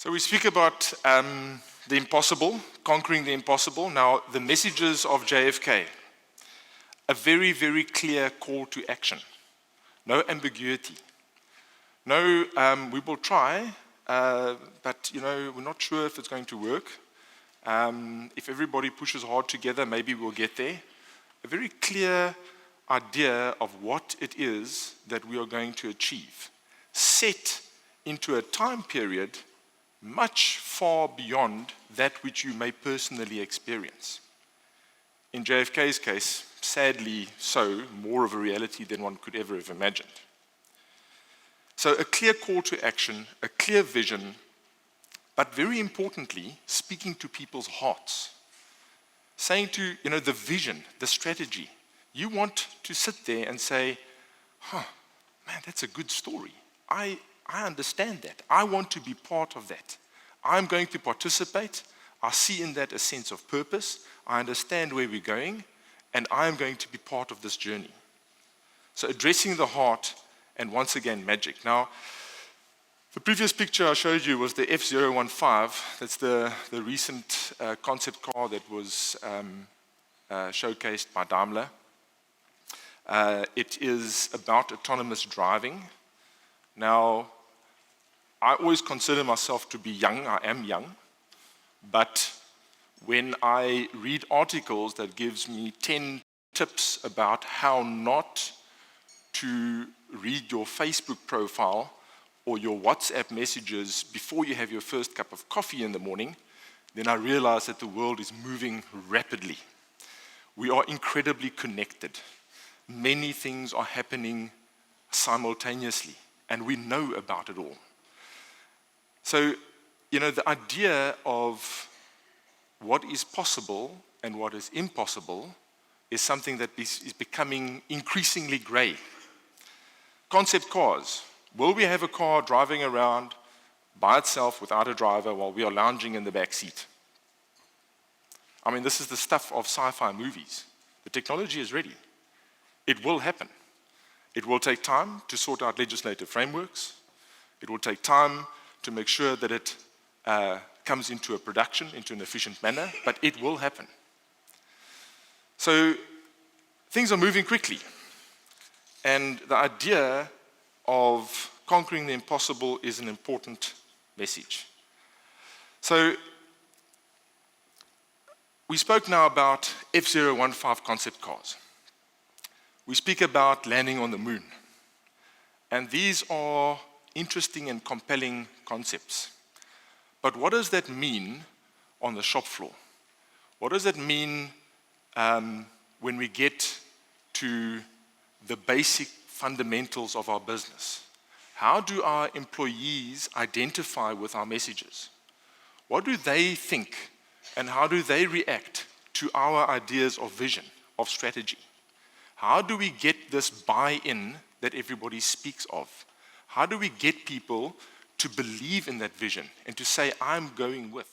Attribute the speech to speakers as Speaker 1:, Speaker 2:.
Speaker 1: So we speak about the impossible, conquering the impossible. Now, the messages of JFK, a very, very clear call to action. No ambiguity. No, we will try, but we're not sure if it's going to work. If everybody pushes hard together, maybe we'll get there. A very clear idea of what it is that we are going to achieve, set into a time period much far beyond that which you may personally experience. In JFK's case, sadly so, more of a reality than one could ever have imagined. So a clear call to action, a clear vision, but very importantly, speaking to people's hearts. Saying to, the vision, the strategy. You want to sit there and say, man, that's a good story. I understand that. I want to be part of that. I'm going to participate. I see in that a sense of purpose. I understand where we're going, and I'm going to be part of this journey. So addressing the heart, and once again, magic. Now, the previous picture I showed you was the F015. That's the recent concept car that was showcased by Daimler. It is about autonomous driving. Now, I always consider myself to be young. I am young. But when I read articles that gives me 10 tips about how not to read your Facebook profile or your WhatsApp messages before you have your first cup of coffee in the morning, then I realize that the world is moving rapidly. We are incredibly connected. Many things are happening simultaneously, and we know about it all. So, the idea of what is possible and what is impossible is something that is becoming increasingly gray. Concept cars. Will we have a car driving around by itself without a driver while we are lounging in the back seat? I mean, this is the stuff of sci-fi movies. The technology is ready. It will happen. It will take time to sort out legislative frameworks. It will take time to make sure that it comes into a production, into an efficient manner, but it will happen. So things are moving quickly. And the idea of conquering the impossible is an important message. So we spoke now about F015 concept cars. We speak about landing on the moon. And these are interesting and compelling concepts. But what does that mean on the shop floor? What does that mean when we get to the basic fundamentals of our business? How do our employees identify with our messages? What do they think and how do they react to our ideas of vision, of strategy? How do we get this buy-in that everybody speaks of? How do we get people to believe in that vision and to say, I'm going with?